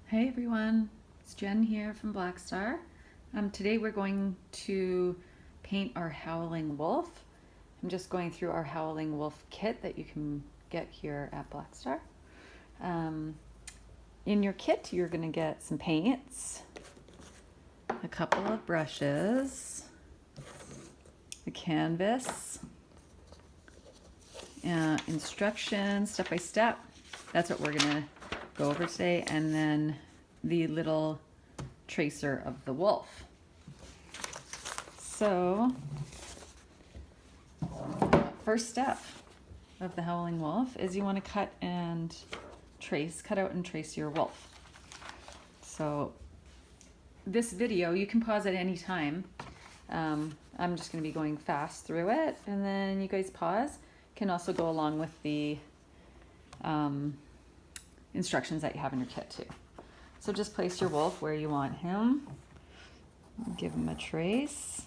Hey everyone, it's Jen here from Black Star. Today we're going to paint our Howling Wolf. I'm just going through our Howling Wolf kit that you can get here at Black Star. In your kit you're going to get some paints, a couple of brushes, a canvas, instructions step by step. That's what we're going to go over today, and then the little tracer of the wolf. So, first step of the Howling Wolf is you want to cut out and trace your wolf. So, this video, you can pause at any time. I'm just going to be going fast through it, and then you guys pause. Can also go along with the instructions that you have in your kit too. So just place your wolf where you want him. Give him a trace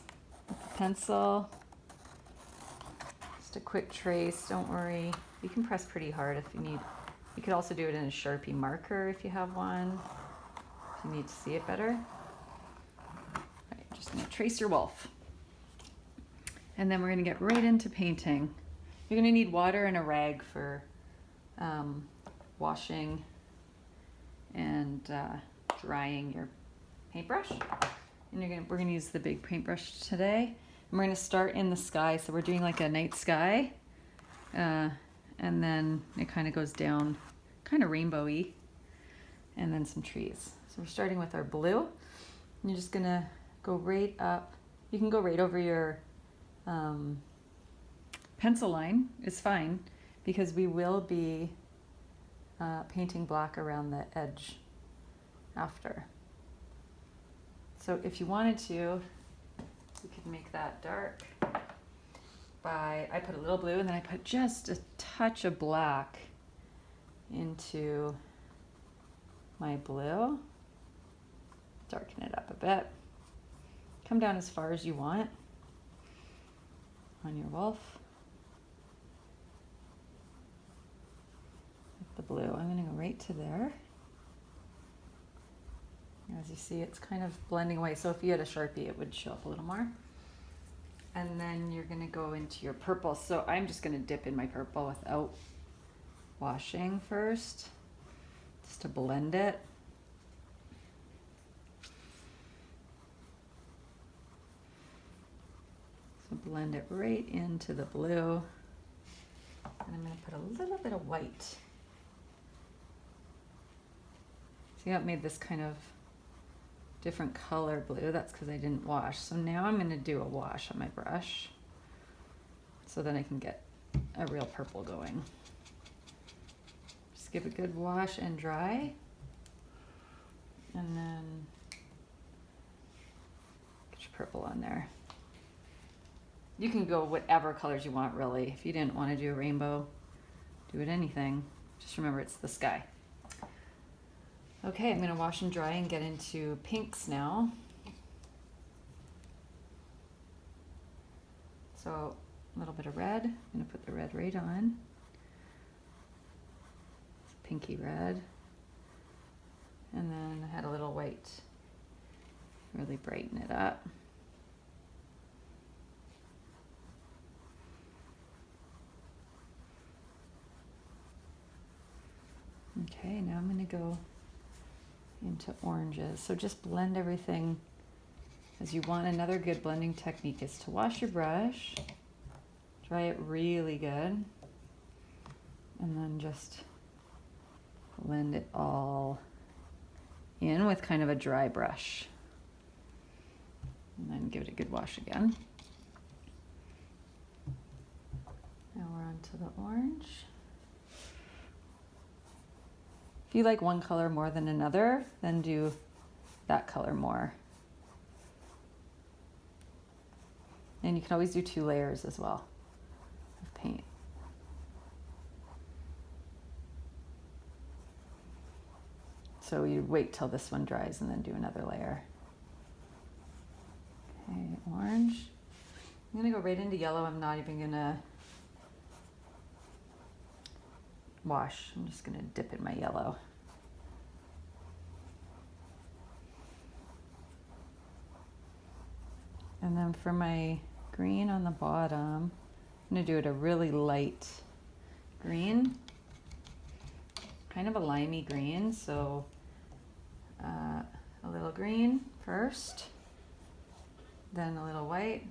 with a pencil. Just a quick trace, don't worry. You can press pretty hard if you need. You could also do it in a Sharpie marker if you have one, if you need to see it better. All right, just gonna trace your wolf. And then we're gonna get right into painting. You're gonna need water and a rag for washing and drying your paintbrush. And we're gonna use the big paintbrush today. And we're gonna start in the sky. So we're doing like a night sky. And then it kind of goes down, kind of rainbowy. And then some trees. So we're starting with our blue. And you're just gonna go right up. You can go right over your pencil line. It's fine because we will be painting black around the edge after. So if you wanted to, you could make that dark I put a little blue and then I put just a touch of black into my blue. Darken it up a bit. Come down as far as you want on your wolf. The blue. I'm going to go right to there. As you see, it's kind of blending away. So if you had a Sharpie, it would show up a little more. And then you're going to go into your purple. So I'm just going to dip in my purple without washing first, just to blend it. So blend it right into the blue. And I'm going to put a little bit of white. See how it made this kind of different color blue? That's because I didn't wash. So now I'm going to do a wash on my brush so then I can get a real purple going. Just give a good wash and dry. And then get your purple on there. You can go whatever colors you want, really. If you didn't want to do a rainbow, do it anything. Just remember it's the sky. Okay, I'm going to wash and dry and get into pinks now. So a little bit of red. I'm going to put the red right on. It's pinky red. And then I had a little white. Really brighten it up. Okay, now I'm going to go into oranges. So just blend everything as you want. Another good blending technique is to wash your brush, dry it really good, and then just blend it all in with kind of a dry brush. And then give it a good wash again. Now we're on to the orange. If you like one color more than another, then do that color more. And you can always do 2 layers as well of paint. So you wait till this one dries and then do another layer. Okay, orange. I'm gonna go right into yellow. I'm not even gonna wash. I'm just gonna dip in my yellow. And then for my green on the bottom, I'm gonna do it a really light green, kind of a limey green. So a little green first, then a little white,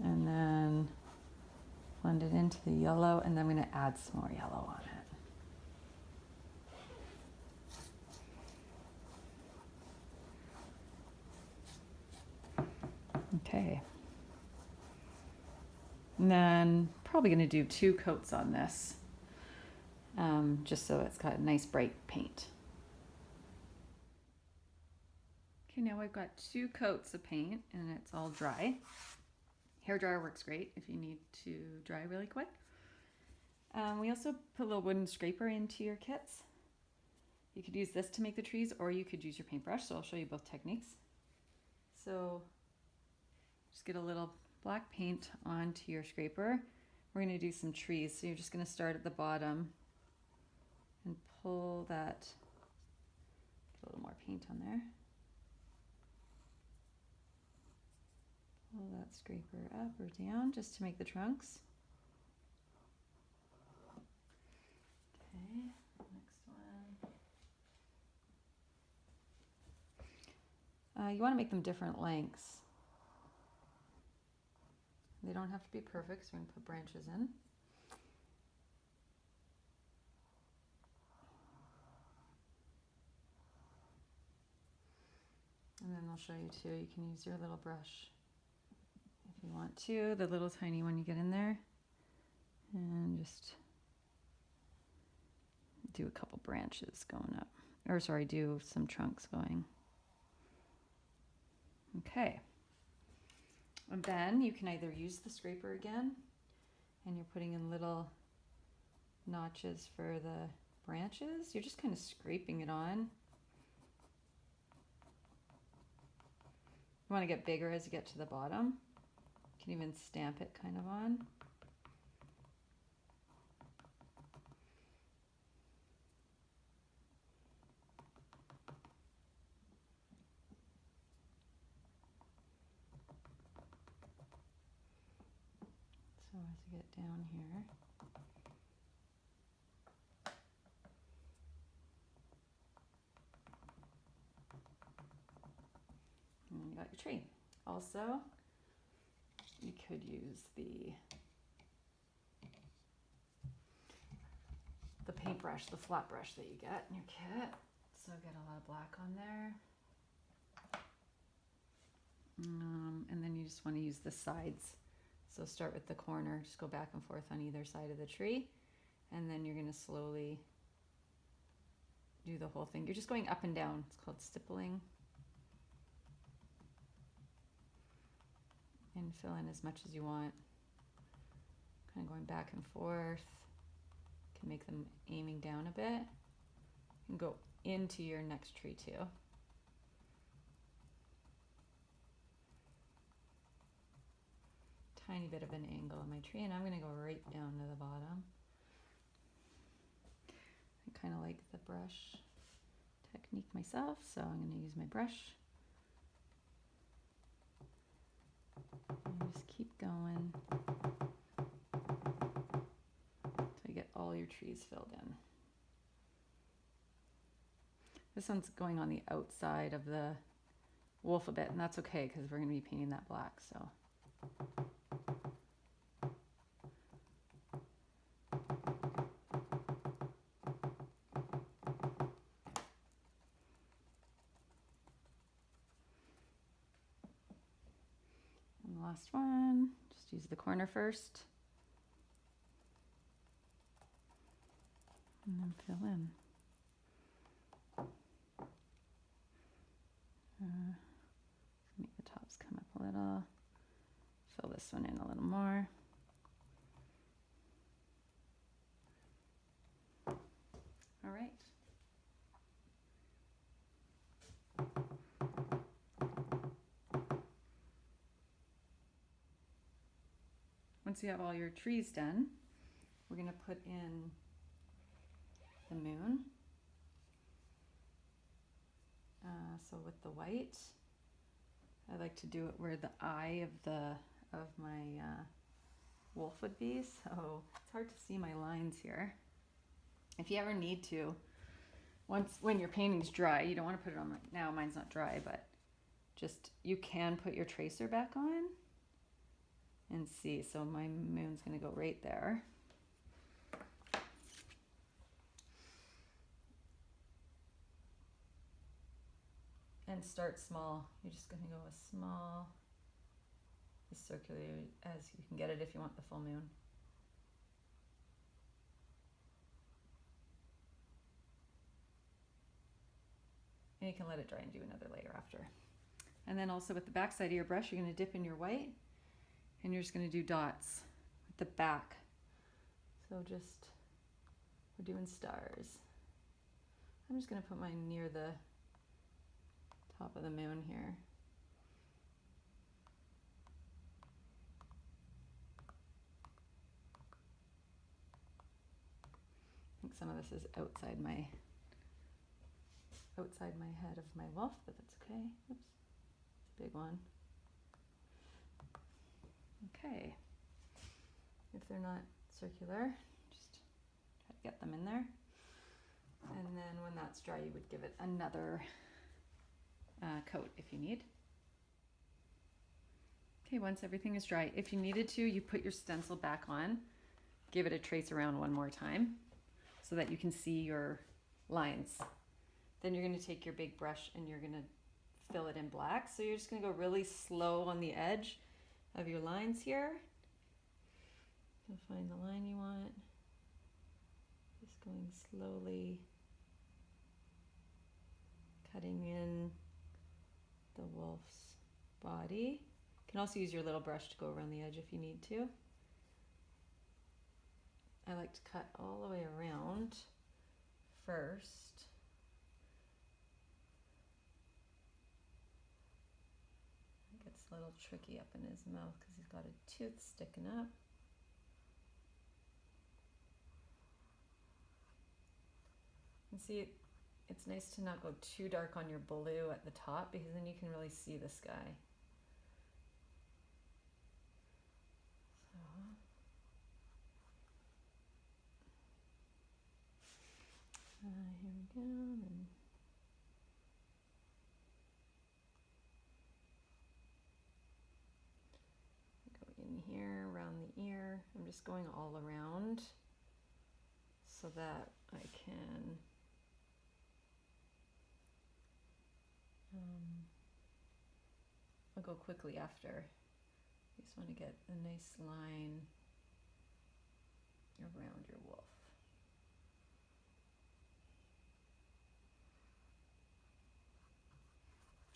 and then blend it into the yellow, and then I'm gonna add some more yellow on it. Okay. And then probably gonna do 2 coats on this, just so it's got a nice bright paint. Okay, now I've got 2 coats of paint and it's all dry. Hairdryer works great if you need to dry really quick. We also put a little wooden scraper into your kits. You could use this to make the trees, or you could use your paintbrush, so I'll show you both techniques. So just get a little black paint onto your scraper. We're going to do some trees, so you're just going to start at the bottom and pull that, get a little more paint on there. Pull that scraper up or down just to make the trunks. Okay, next one. You want to make them different lengths. They don't have to be perfect, so we're going to put branches in. And then I'll show you too, you can use your little brush if you want to, the little tiny one you get in there, and just do a couple branches going up, or sorry, do some trunks going. Okay. And then you can either use the scraper again, and you're putting in little notches for the branches. You're just kind of scraping it on. You want to get bigger as you get to the bottom. You can even stamp it kind of on. So as you get down here, and you got your tree. Also, you could use the paintbrush, the flat brush that you get in your kit. So get a lot of black on there. And then you just want to use the sides. So start with the corner, just go back and forth on either side of the tree, and then you're going to slowly do the whole thing. You're just going up and down. It's called stippling. And fill in as much as you want. Kind of going back and forth. Can make them aiming down a bit. And go into your next tree too. Tiny bit of an angle on my tree, and I'm going to go right down to the bottom. I kind of like the brush technique myself, so I'm going to use my brush. And just keep going until you get all your trees filled in. This one's going on the outside of the wolf a bit, and that's okay because we're going to be painting that black. So. Last one, just use the corner first and then fill in. Make the tops come up a little, fill this one in a little more. All right. Once you have all your trees done, we're going to put in the moon. So with the white, I like to do it where the eye of my wolf would be, so it's hard to see my lines here. If you ever need to, when your painting's dry, you don't want to put it on now, mine's not dry, but just you can put your tracer back on and see. So my moon's going to go right there. And start small. You're just going to go as small, as circular as you can get it if you want the full moon. And you can let it dry and do another layer after. And then also with the back side of your brush, you're going to dip in your white and you're just going to do dots with the back. So just, we're doing stars. I'm just going to put mine near the top of the moon here. I think some of this is outside my head of my wolf, but that's okay. Oops, it's a big one. Okay, if they're not circular, just try to get them in there. And then when that's dry, you would give it another coat if you need. Okay, once everything is dry, if you needed to, you put your stencil back on, give it a trace around one more time so that you can see your lines. Then you're going to take your big brush and you're going to fill it in black. So you're just going to go really slow on the edge of your lines here. You'll find the line you want. Just going slowly, cutting in the wolf's body. You can also use your little brush to go around the edge if you need to. I like to cut all the way around first. It gets a little tricky up in his mouth because he's got a tooth sticking up. And see, it's nice to not go too dark on your blue at the top because then you can really see the sky. So, here we go. And go in here, around the ear. I'm just going all around so that I can I'll go quickly after. You just want to get a nice line around your wolf.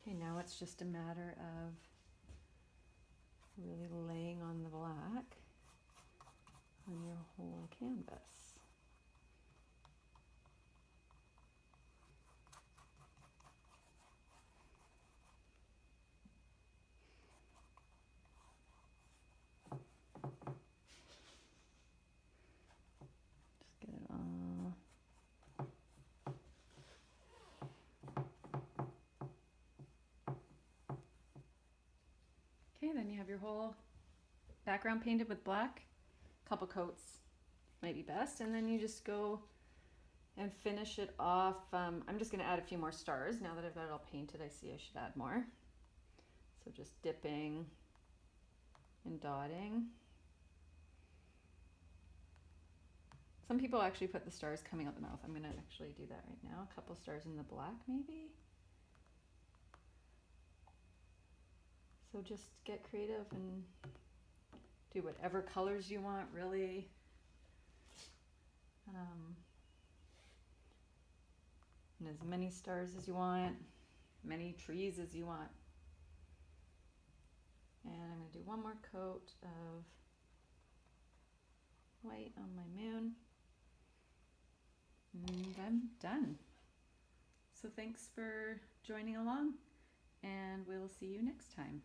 Okay, now it's just a matter of really laying on the black on your whole canvas. Okay, then you have your whole background painted with black. A couple coats might be best, and then you just go and finish it off. I'm just going to add a few more stars. Now that I've got it all painted, I see I should add more. So just dipping and dotting. Some people actually put the stars coming out the mouth. I'm going to actually do that right now. A couple stars in the black maybe. So just get creative and do whatever colors you want, really. And as many stars as you want, many trees as you want. And I'm going to do one more coat of white on my moon. And I'm done. So thanks for joining along, and we'll see you next time.